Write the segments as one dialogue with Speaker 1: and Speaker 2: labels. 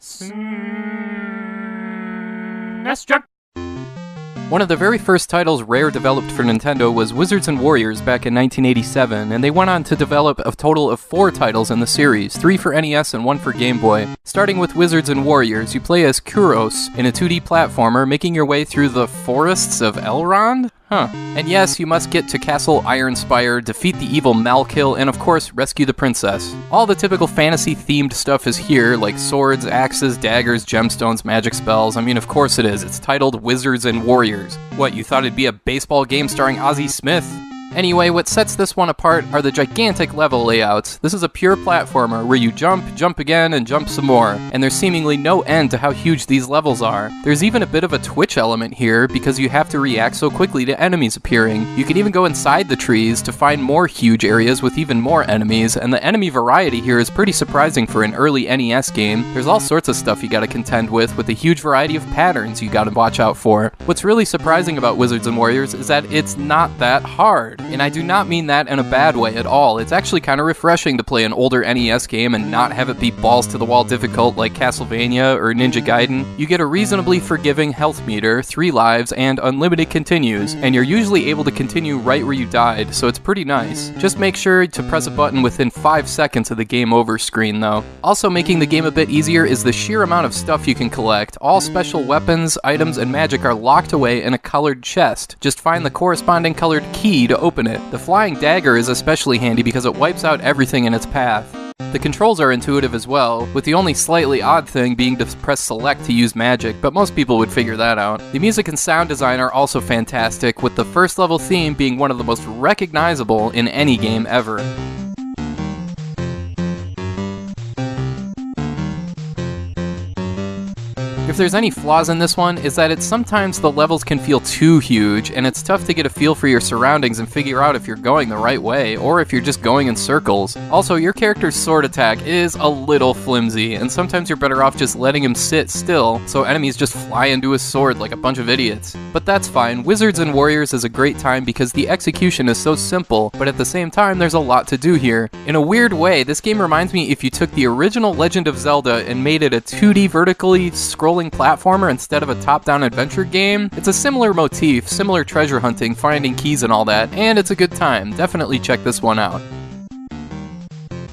Speaker 1: SNESdrunk.
Speaker 2: One of the very first titles Rare developed for Nintendo was Wizards and Warriors back in 1987, and they went on to develop a total of 4 titles in the series, 3 for NES and 1 for Game Boy. Starting with Wizards and Warriors, you play as Kuros in a 2D platformer, making your way through the forests of Elrond? And yes, you must get to Castle Ironspire, defeat the evil Malkill, and of course, rescue the princess. All the typical fantasy-themed stuff is here, like swords, axes, daggers, gemstones, magic spells. I mean, of course it is. It's titled Wizards and Warriors. What, you thought it'd be a baseball game starring Ozzie Smith? Anyway, what sets this one apart are the gigantic level layouts. This is a pure platformer where you jump, jump again, and jump some more, and there's seemingly no end to how huge these levels are. There's even a bit of a twitch element here because you have to react so quickly to enemies appearing. You can even go inside the trees to find more huge areas with even more enemies, and the enemy variety here is pretty surprising for an early NES game. There's all sorts of stuff you gotta contend with a huge variety of patterns you gotta watch out for. What's really surprising about Wizards and Warriors is that it's not that hard. And I do not mean that in a bad way at all. It's actually kind of refreshing to play an older NES game and not have it be balls to the wall difficult like Castlevania or Ninja Gaiden. You get a reasonably forgiving health meter, 3 lives, and unlimited continues, and you're usually able to continue right where you died, so it's pretty nice. Just make sure to press a button within 5 seconds of the game over screen though. Also making the game a bit easier is the sheer amount of stuff you can collect. All special weapons, items, and magic are locked away in a colored chest. Just find the corresponding colored key to open it. The flying dagger is especially handy because it wipes out everything in its path. The controls are intuitive as well, with the only slightly odd thing being to press select to use magic, but most people would figure that out. The music and sound design are also fantastic, with the first level theme being one of the most recognizable in any game ever. If there's any flaws in this one, is that sometimes the levels can feel too huge, and it's tough to get a feel for your surroundings and figure out if you're going the right way, or if you're just going in circles. Also, your character's sword attack is a little flimsy, and sometimes you're better off just letting him sit still, so enemies just fly into his sword like a bunch of idiots. But that's fine. Wizards and Warriors is a great time because the execution is so simple, but at the same time there's a lot to do here. In a weird way, this game reminds me if you took the original Legend of Zelda and made it a 2D vertically scrolling platformer instead of a top-down adventure game. It's a similar motif, similar treasure hunting, finding keys and all that, and it's a good time. Definitely check this one out.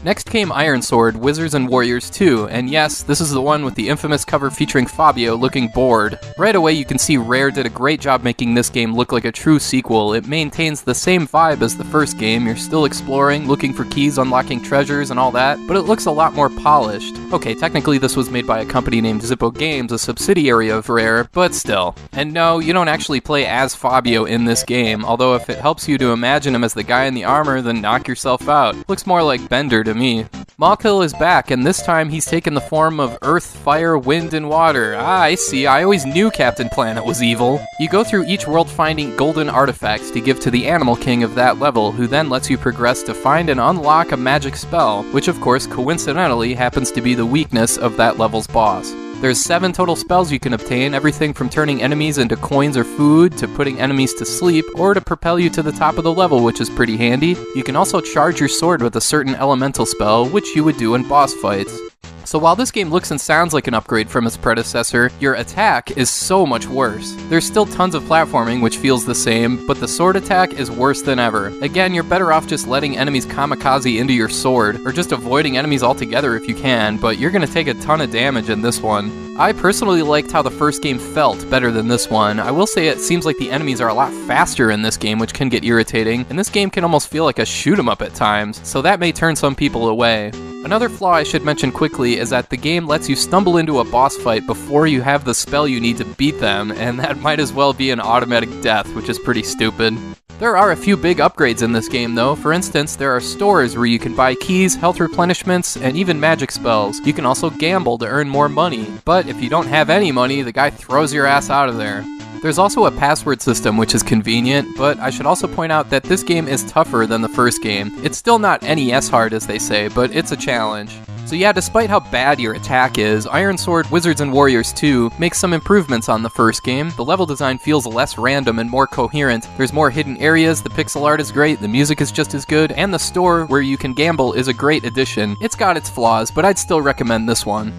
Speaker 2: Next came Iron Sword, Wizards and Warriors 2, and yes, this is the one with the infamous cover featuring Fabio looking bored. Right away you can see Rare did a great job making this game look like a true sequel. It maintains the same vibe as the first game. You're still exploring, looking for keys, unlocking treasures and all that, but it looks a lot more polished. Okay, technically this was made by a company named Zippo Games, a subsidiary of Rare, but still. And no, you don't actually play as Fabio in this game, although if it helps you to imagine him as the guy in the armor, then knock yourself out. Looks more like Bender to me. Malkill is back, and this time he's taken the form of earth, fire, wind, and water. Ah, I see. I always knew Captain Planet was evil. You go through each world finding golden artifacts to give to the Animal King of that level, who then lets you progress to find and unlock a magic spell, which of course coincidentally happens to be the weakness of that level's boss. There's 7 total spells you can obtain, everything from turning enemies into coins or food, to putting enemies to sleep, or to propel you to the top of the level, which is pretty handy. You can also charge your sword with a certain elemental spell, which you would do in boss fights. So while this game looks and sounds like an upgrade from its predecessor, your attack is so much worse. There's still tons of platforming which feels the same, but the sword attack is worse than ever. Again, you're better off just letting enemies kamikaze into your sword, or just avoiding enemies altogether if you can, but you're gonna take a ton of damage in this one. I personally liked how the first game felt better than this one. I will say it seems like the enemies are a lot faster in this game, which can get irritating, and this game can almost feel like a shoot 'em up at times, so that may turn some people away. Another flaw I should mention quickly is that the game lets you stumble into a boss fight before you have the spell you need to beat them, and that might as well be an automatic death, which is pretty stupid. There are a few big upgrades in this game though. For instance, there are stores where you can buy keys, health replenishments, and even magic spells. You can also gamble to earn more money, but if you don't have any money, the guy throws your ass out of there. There's also a password system which is convenient, but I should also point out that this game is tougher than the first game. It's still not NES hard as they say, but it's a challenge. So yeah, despite how bad your attack is, Iron Sword, Wizards and Warriors 2 makes some improvements on the first game. The level design feels less random and more coherent. There's more hidden areas, the pixel art is great, the music is just as good, and the store where you can gamble is a great addition. It's got its flaws, but I'd still recommend this one.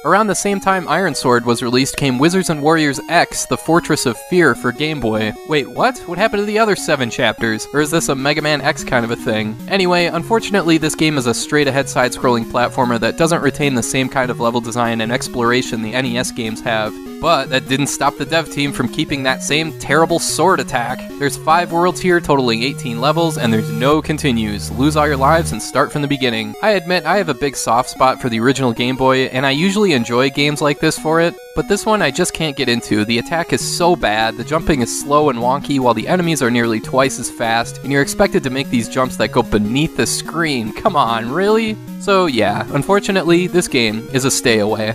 Speaker 2: Around the same time Iron Sword was released came Wizards and Warriors X, The Fortress of Fear for Game Boy. Wait, what? What happened to the other 7 chapters? Or is this a Mega Man X kind of a thing? Anyway, unfortunately this game is a straight-ahead side-scrolling platformer that doesn't retain the same kind of level design and exploration the NES games have. But that didn't stop the dev team from keeping that same terrible sword attack. There's 5 worlds here totaling 18 levels, and there's no continues. Lose all your lives and start from the beginning. I admit I have a big soft spot for the original Game Boy, and I usually enjoy games like this for it, but this one I just can't get into. The attack is so bad, the jumping is slow and wonky while the enemies are nearly twice as fast, and you're expected to make these jumps that go beneath the screen. Come on, really? So yeah, unfortunately, this game is a stay away.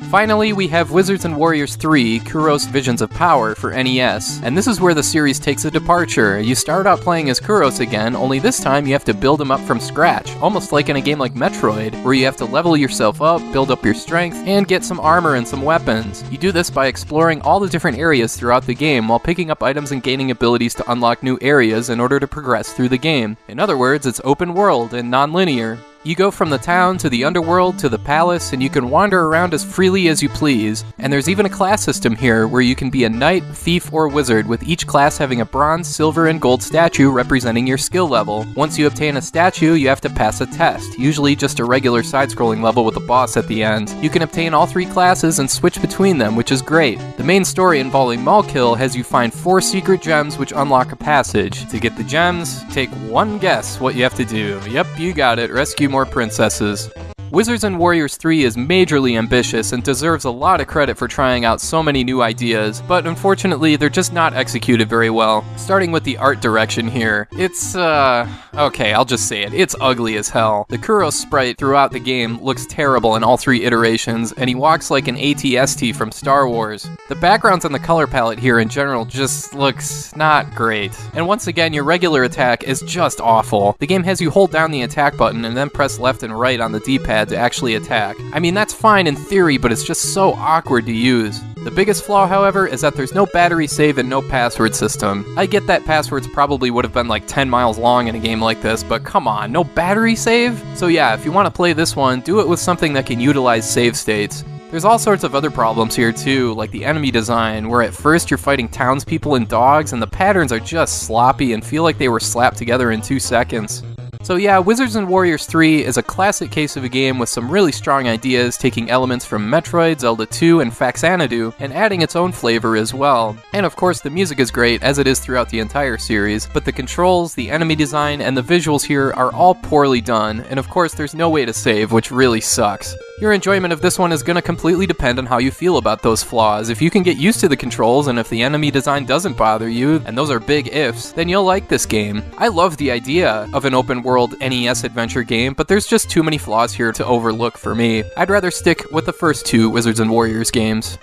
Speaker 2: Finally, we have Wizards and Warriors 3, Kuros Visions of Power for NES, and this is where the series takes a departure. You start out playing as Kuros again, only this time you have to build him up from scratch, almost like in a game like Metroid, where you have to level yourself up, build up your strength, and get some armor and some weapons. You do this by exploring all the different areas throughout the game, while picking up items and gaining abilities to unlock new areas in order to progress through the game. In other words, it's open world and non-linear. You go from the town to the underworld to the palace, and you can wander around as freely as you please. And there's even a class system here where you can be a knight, thief, or wizard, with each class having a bronze, silver, and gold statue representing your skill level. Once you obtain a statue, you have to pass a test, usually just a regular side-scrolling level with a boss at the end. You can obtain all 3 classes and switch between them, which is great. The main story involving Malkill has you find 4 secret gems which unlock a passage. To get the gems, take one guess what you have to do. Yep, you got it. Rescue more princesses. Wizards and Warriors 3 is majorly ambitious and deserves a lot of credit for trying out so many new ideas, but unfortunately they're just not executed very well. Starting with the art direction here, it's okay, I'll just say it, it's ugly as hell. The Kuros sprite throughout the game looks terrible in all 3 iterations, and he walks like an AT-ST from Star Wars. The backgrounds and the color palette here in general just looks not great. And once again, your regular attack is just awful. The game has you hold down the attack button and then press left and right on the D-pad to actually attack. I mean, that's fine in theory, but it's just so awkward to use. The biggest flaw, however, is that there's no battery save and no password system. I get that passwords probably would have been like 10 miles long in a game like this, but come on, no battery save? So yeah, if you want to play this one, do it with something that can utilize save states. There's all sorts of other problems here too, like the enemy design, where at first you're fighting townspeople and dogs, and the patterns are just sloppy and feel like they were slapped together in 2 seconds. So yeah, Wizards and Warriors 3 is a classic case of a game with some really strong ideas, taking elements from Metroid, Zelda 2, and Faxanadu, and adding its own flavor as well. And of course the music is great, as it is throughout the entire series, but the controls, the enemy design, and the visuals here are all poorly done, and of course there's no way to save, which really sucks. Your enjoyment of this one is going to completely depend on how you feel about those flaws. If you can get used to the controls, and if the enemy design doesn't bother you, and those are big ifs, then you'll like this game. I love the idea of an open world NES adventure game, but there's just too many flaws here to overlook for me. I'd rather stick with the first 2 Wizards and Warriors games.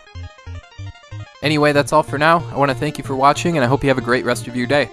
Speaker 2: Anyway, that's all for now. I want to thank you for watching, and I hope you have a great rest of your day.